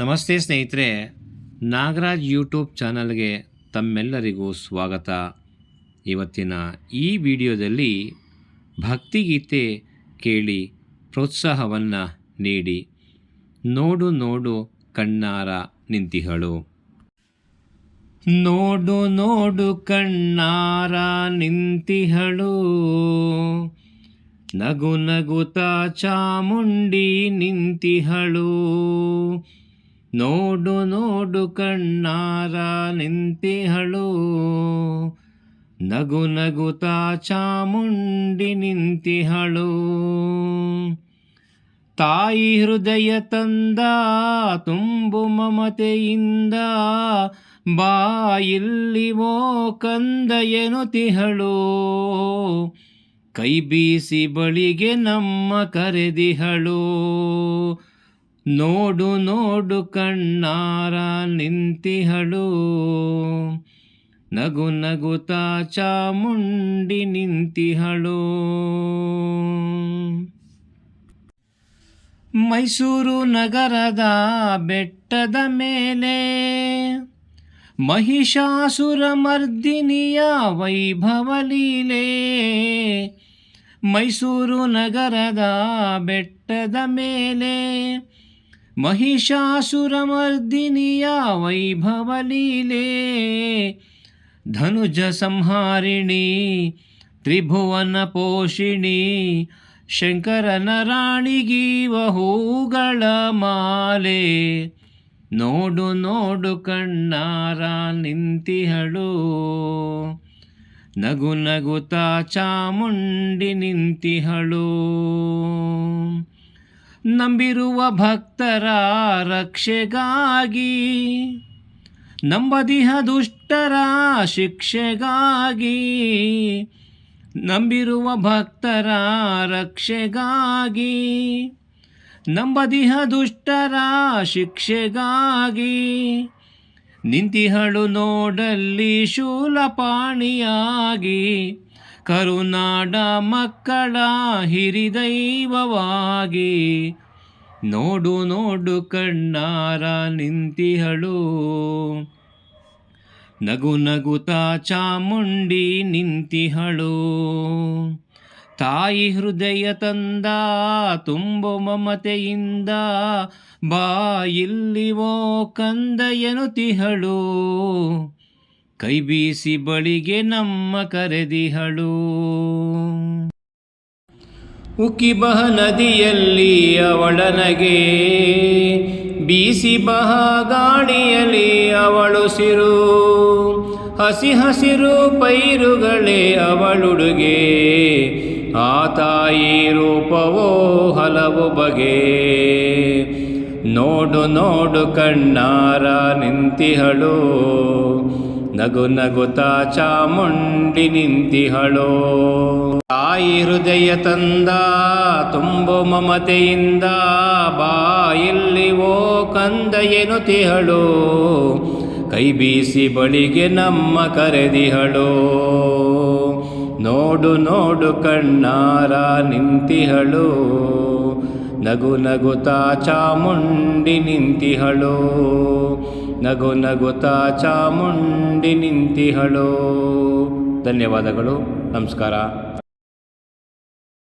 ನಮಸ್ತೆ ಸ್ನೇಹಿತರೆ, ನಾಗರಾಜ್ ಯೂಟ್ಯೂಬ್ ಚಾನಲ್ಗೆ ತಮ್ಮೆಲ್ಲರಿಗೂ ಸ್ವಾಗತ. ಇವತ್ತಿನ ಈ ವಿಡಿಯೋದಲ್ಲಿ ಭಕ್ತಿಗೀತೆ ಕೇಳಿ ಪ್ರೋತ್ಸಾಹವನ್ನು ನೀಡಿ. ನೋಡು ನೋಡು ಕಣ್ಣಾರ ನಿಂತಿಹಳು. ನೋಡು ನೋಡು ಕಣ್ಣಾರ ನಿಂತಿಹಳು, ನಗು ನಗುತ್ತಾ ಚಾಮುಂಡಿ ನಿಂತಿಹಳು. ನೋಡು ನೋಡು ಕಣ್ಣಾರ ನಿಂತಿಹಳು, ನಗು ನಗುತ್ತಾ ಚಾಮುಂಡಿ ನಿಂತಿಹಳು. ತಾಯಿ ಹೃದಯ ತಂದ ತುಂಬು ಮಮತೆಯಿಂದ, ಬಾ ಇಲ್ಲಿ ಓ ಕಂದ ಎನ್ನುತ್ತಿಹಳು. ಕೈ ಬೀಸಿ ಬಳಿಗೆ ನಮ್ಮ ಕರೆದಿಹಳು. ನೋಡು ನೋಡು ಕಣ್ಣಾರ ನಿಂತಿಹಳು, ನಗು ನಗುತ್ತಾ ಚಾಮುಂಡಿ ನಿಂತಿಹಳು. ಮೈಸೂರು ನಗರದ ಬೆಟ್ಟದ ಮೇಲೆ ಮಹಿಷಾಸುರ ಮರ್ದಿನಿಯ ವೈಭವ ಲೀಲೆ. ಮೈಸೂರು ನಗರದ ಬೆಟ್ಟದ ಮೇಲೆ ಮಹಿಷಾಸುರ ಮರ್ದಿನಿಯ ವೈಭವ ಲೀಲೆ. ಧನುಜ ಸಂಹಾರಿಣಿ ತ್ರಿಭುವನ ಪೋಷಿಣಿ, ಶಂಕರನ ರಾಣಿಗೀವ ಹೂಗಳ ಮಾಲೆ. ನೋಡು ನೋಡು ಕಣ್ಣಾರ ನಿಂತಿಹಳು, ನಗು ನಗುತ್ತಾ ಚಾಮುಂಡಿ ನಿಂತಿಹಳು. ನಂಬಿರುವ ಭಕ್ತರ ರಕ್ಷೆಗಾಗಿ, ನಂಬದಿಹ ದುಷ್ಟರ ಶಿಕ್ಷೆಗಾಗಿ. ನಂಬಿರುವ ಭಕ್ತರ ರಕ್ಷೆಗಾಗಿ, ನಂಬದಿಹ ದುಷ್ಟರ ಶಿಕ್ಷೆಗಾಗಿ. ನಿಂತಿಹಳು ನೋಡಲ್ಲಿ ಶೂಲಪಾಣಿಯಾಗಿ, ಕರುನಾಡ ಮಕ್ಕಳ ಹಿರಿದೈವವಾಗಿ. ನೋಡು ನೋಡು ಕಣ್ಣಾರ ನಿಂತಿಹಳು, ನಗು ನಗುತ್ತಾ ಚಾಮುಂಡಿ ನಿಂತಿಹಳು. ತಾಯಿ ಹೃದಯ ತಂದ ತುಂಬು ಮಮತೆಯಿಂದ, ಬಾ ಇಲ್ಲಿ ಓ ಕಂದ ಎನ್ನುತ್ತಿಹಳು. ಕೈ ಬೀಸಿ ಬಳಿಗೆ ನಮ್ಮ ಕರೆದಿಹಳು. ಉಕ್ಕಿ ಬಹ ನದಿಯಲ್ಲಿ ಅವಳನಗೆ, ಬೀಸಿ ಬಹ ಗಾಳಿಯಲ್ಲಿ ಅವಳುಸಿರು. ಹಸಿ ಹಸಿರು ಪೈರುಗಳೇ ಅವಳುಡುಗೆ, ಆ ತಾಯಿ ರೂಪವೋ ಹಲವು ಬಗೆ. ನೋಡು ನೋಡು ಕಣ್ಣಾರ ನಿಂತಿಹಳು, ನಗು ನಗುತ್ತಾ ಚಾಮುಂಡಿ ನಿಂತಿಹಳು. ತಾಯಿ ಹೃದಯ ತಂದ ತುಂಬು ಮಮತೆಯಿಂದ, ಬಾ ಇಲ್ಲಿ ಓ ಕಂದ ಎನ್ನುತ್ತಿಹಳು. ಕೈ ಬೀಸಿ ಬಳಿಗೆ ನಮ್ಮ ಕರೆದಿಹಳು. ನೋಡು ನೋಡು ಕಣ್ಣಾರ ನಿಂತಿಹಳು, ನಗು ನಗುತ್ತಾ ಚಾಮುಂಡಿ ನಿಂತಿಹಳು. ನಗು ನಗುತ್ತಾ ಚಾಮುಂಡಿ ನಿಂತಿಹಳು. ಧನ್ಯವಾದಗಳು. ನಮಸ್ಕಾರ.